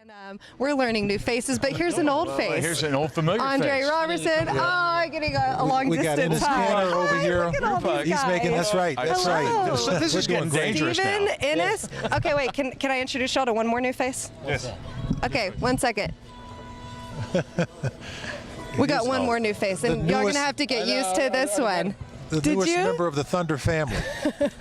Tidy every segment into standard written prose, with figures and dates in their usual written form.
And we're learning new faces, but here's an old face. Here's an old familiar Andre face. Roberson. Oh, getting a long we distance. got Enes Kanter over here. Look at all these He's guys. making that's right. That's Hello. right. So this is getting dangerous Steven, now. Enes. Okay, wait. Can I introduce y'all to one more new face? Yes. Okay, 1 second. We got one more new face, and y'all gonna have to get used to this one. The Did newest you? member of the Thunder family.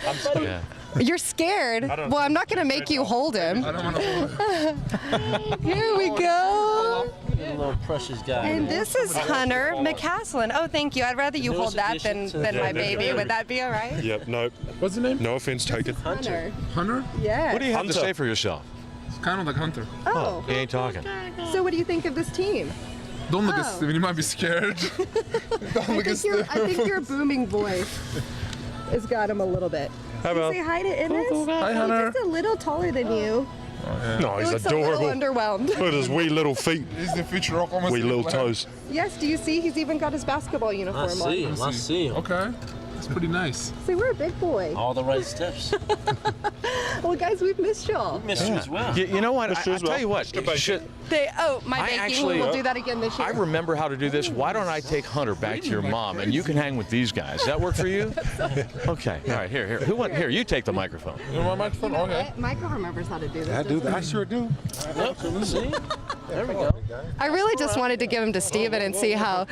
I'm scared. You're scared? Well, I'm not gonna make you hold him. I don't want to hold it. Here we go. A little precious guy. And this is Hunter McCaslin. Oh, thank you. I'd rather you hold that than my baby. Would that be all right? Yep, no. What's the name? No offense taken. Hunter. Hunter? Yeah. What do you have to say for yourself? It's kind of like Hunter. Oh. He ain't talking. So what do you think of this team? Don't look at Oh. Steven, you might be scared. Don't look at Steven. I think your booming voice has got him a little bit. How about? Say hi to Enes. Hi, Hunter. He's just a little taller than you. No, He he's looks adorable. a little underwhelmed. Look at his wee little feet, He's the future rock almost. wee little toes. Yes, do you see? He's even got his basketball uniform I see on. him. I see him. Okay, that's pretty nice. See, we're a big boy. All the right steps. Well, guys, we've missed y'all. Missed you as well. You know what? Mr. I'll tell you what. Mr. Bacon. My I baking. actually- We'll do that again this year. I remember how to do this. Why don't I take Hunter back to your mom and you can hang with these guys? Does that work for you? Okay. All right. Here. Who wants? Here, you take the microphone. You want my microphone? Okay. Michael remembers how to do this. I do. I sure do. Yep. See? There we go. I really just wanted to give him to Steven and see how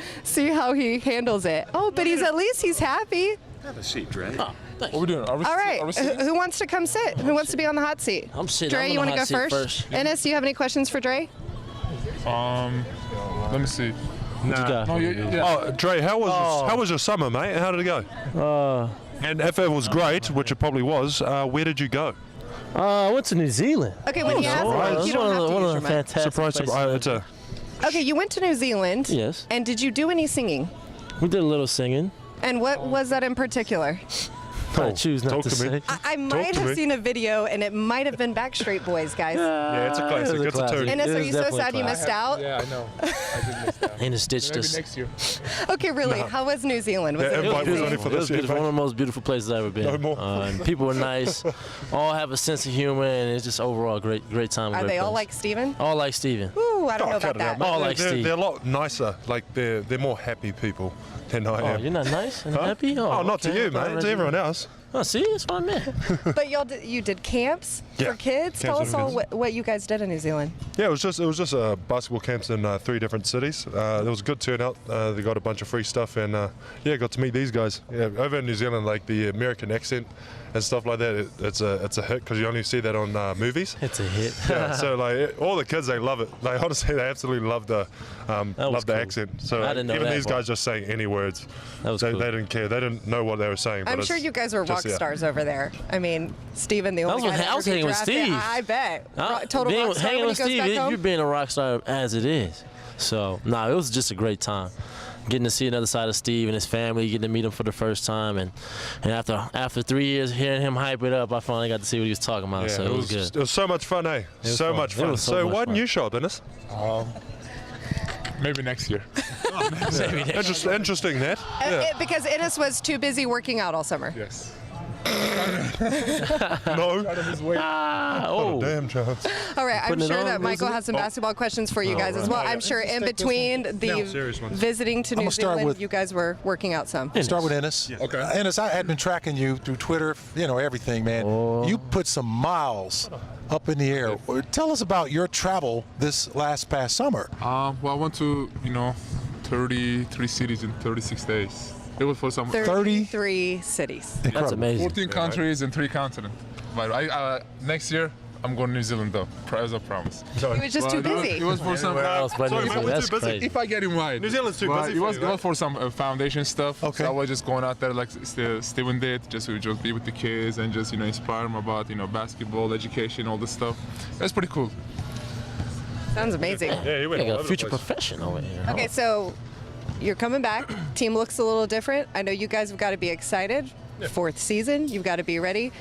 he handles it. Oh, but at least he's happy. Have a seat, Dre. Oh, thanks. What are we doing? Are we All right. Are we sitting? Who wants to come sit? Who wants to be on the hot seat? I'm sitting. Dre, I'm you on want the to go hot seat first? Enes, do you have any questions for Dre? Let me see. What you got? Oh, yeah. Oh, Dre, how was your summer, mate? How did it go? And if it was great, which it probably was, where did you go? I went to New Zealand. Okay, when you ask him, you don't have to one use of your the mic. fantastic Surprise! It's a. Okay, you went to New Zealand. Yes. And did you do any singing? We did a little singing. And what was that in particular? I choose not talk to to me. say. I might to have me. seen a video, and it might have been Backstreet Boys, guys. Yeah, it's a classic. It was a It's a classic. tune. Enes, It are was you so definitely sad you a missed out? Yeah, I know. I did miss that. And it's ditched Maybe us. next year. Okay, really. How was New Zealand? Was Yeah, it invite was amazing? only for It was this year, beautiful. mate. One of the most beautiful places I've ever been. No more. And people were nice. All have a sense of humor, and it's just overall a great time. Are they all like Steven? All like Steven. Ooh, I don't know Oh, about cut it out, that. mate. All like Steve. They're a lot nicer. Like they're more happy people than I Oh, am. you're not nice and Huh? happy? Oh, not to okay. you, mate. To everyone else. Oh, see, that's what I meant. But you did camps Yeah, for kids. camps Tell for us all kids. what you guys did in New Zealand. Yeah, it was just basketball camps in 3 different cities. There was a good turnout. They got a bunch of free stuff, and got to meet these guys. Yeah, over in New Zealand, like the American accent and stuff like that, it's a hit because you only see that on movies. It's a hit. Yeah, so like all the kids, they love it. Like honestly, they absolutely love the was cool. accent. So I didn't know even that these part. guys just saying any words. That was they, cool. they didn't care. They didn't know what they were saying. I'm but sure it's you guys were rock just, yeah. stars over there. I mean, Steven, the only guy that I was ever hanging with drafted. Steve. I bet. Total rock star hanging when he with goes Steve, back home. you're being a rock star as it is. So, it was just a great time. Getting to see another side of Steve and his family, getting to meet him for the first time, and after 3 years hearing him hype it up, I finally got to see what he was talking about. Yeah, so it was good. It was so much fun, eh? was So fun. much It fun. was so So much why didn't fun. you show up, Enes? Maybe next year. Interesting that. Yeah. Because Enes was too busy working out all summer. Yes. No. Oh, Damn chance. All right, I'm Putting it sure on, that Michael isn't it? has some basketball questions for you guys as well. I'm sure in between the serious ones. visiting to New gonna start Zealand, with- you guys were working out some. Start with Enes. Okay. Enes, I had been tracking you through Twitter, everything, man. You put some miles up in the air. Tell us about your travel this past summer. Well, I went to 33 cities in 36 days. It was for some 33 cities. that's Incredible. amazing. 14 countries and 3 continents. But next year I'm going to New Zealand though, as a promise. He was just too But busy. It was for some. Else but Sorry, New man, Zealand, we're that's too busy. crazy. If I get invited. New Zealand's too But busy It for was, you, it right? was for some foundation stuff. Okay. So I was just going out there like Steven did, just to just be with the kids and just inspire them about basketball, education, all this stuff. That's pretty cool. Sounds amazing. Yeah, he went I all got over a the future place. profession over here. Okay, so you're coming back. Team looks a little different. I know you guys have got to be excited. 4th season, you've got to be ready.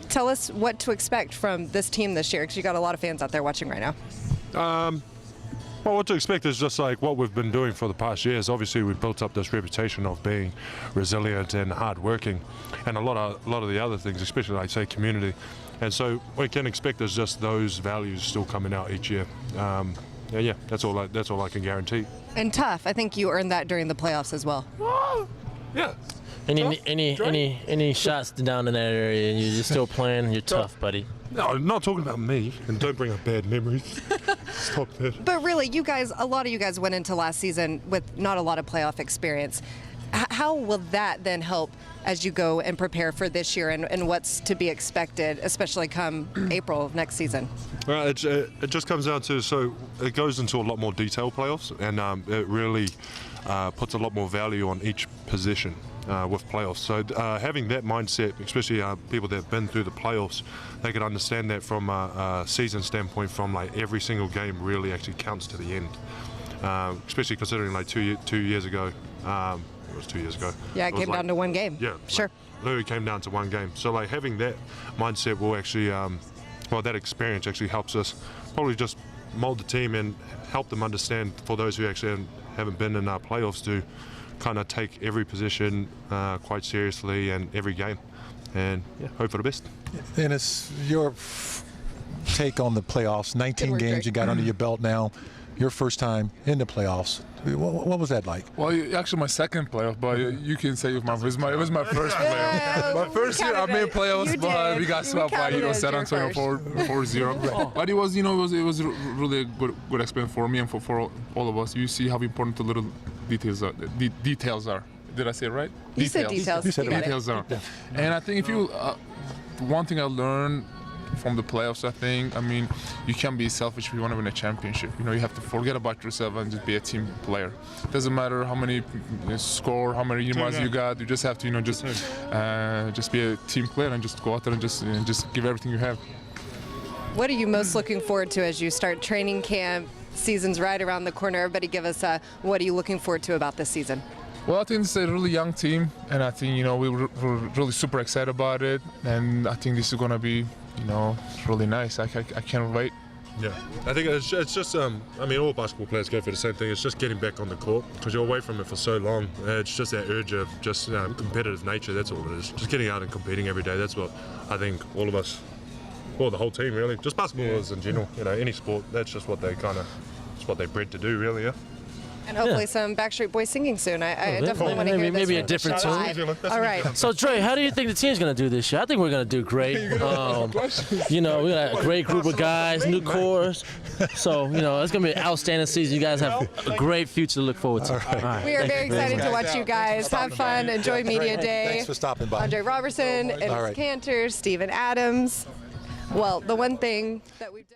Tell us what to expect from this team this year, because you got a lot of fans out there watching right now. Well, what to expect is just like what we've been doing for the past years. Obviously, we've built up this reputation of being resilient and hardworking, and a lot of the other things, especially like say community. And so we can expect is just those values still coming out each year. Yeah, that's all I can guarantee. And tough. I think you earned that during the playoffs as well. Yeah. Any shots down in that area, and you're still playing. You're tough, buddy. No, I'm not talking about me, and don't bring up bad memories. Stop that. But really, a lot of you guys went into last season with not a lot of playoff experience. How will that then help as you go and prepare for this year and what's to be expected, especially come April of next season? Well, it just comes down to, so it goes into a lot more detail playoffs, and it really puts a lot more value on each position with playoffs. So having that mindset, especially people that have been through the playoffs, they can understand that from a season standpoint, from like every single game really actually counts to the end. Especially considering like two years ago. It was 2 years ago. Yeah, it came down to one game. Yeah, sure. Literally came down to one game. So like having that mindset will actually, that experience actually helps us probably just mold the team and help them understand, for those who actually haven't been in our playoffs, to kind of take every position quite seriously and every game, and hope for the best. Enes, your take on the playoffs, 19 games you got under your belt now, your first time in the playoffs. What was that like? Well, actually my second playoff, but you can say it was my first playoff. My first year I made playoffs, but we got swept by San Antonio 4-0. But it was really a good experience for me and for all of us. You see how important the little details are. Did I say it right? You said details. You said Details are. And I think if you one thing I learned from the playoffs, I mean, you can't be selfish if you want to win a championship. You have to forget about yourself and just be a team player. It doesn't matter how many score, how many yards you got. You just have to, just be a team player and just go out there and just give everything you have. What are you most looking forward to as you start training camp? Season's right around the corner. Everybody give us what are you looking forward to about this season? Well, I think it's a really young team, and I think, we're really super excited about it, and I think this is going to be, really nice. I can't wait. Yeah, I think it's just, all basketball players go for the same thing. It's just getting back on the court, because you're away from it for so long. It's just that urge of just competitive nature, that's all it is. Just getting out and competing every day, that's what I think all of us, well, the whole team really, just basketballers in general, any sport, that's just what it's what they're bred to do really, yeah. And hopefully some Backstreet Boys singing soon. I definitely want to hear this. Maybe a different tune. All right. So, Dre, how do you think the team's going to do this year? I think we're going to do great. We got a great group of guys, new cores. So, it's going to be an outstanding season. You guys have a great future to look forward to. All right. We are very excited to watch you guys. Have fun. Enjoy Media Day. Thanks for stopping by. Andre Roberson, Enes Kanter, Steven Adams. Well, the one thing that we've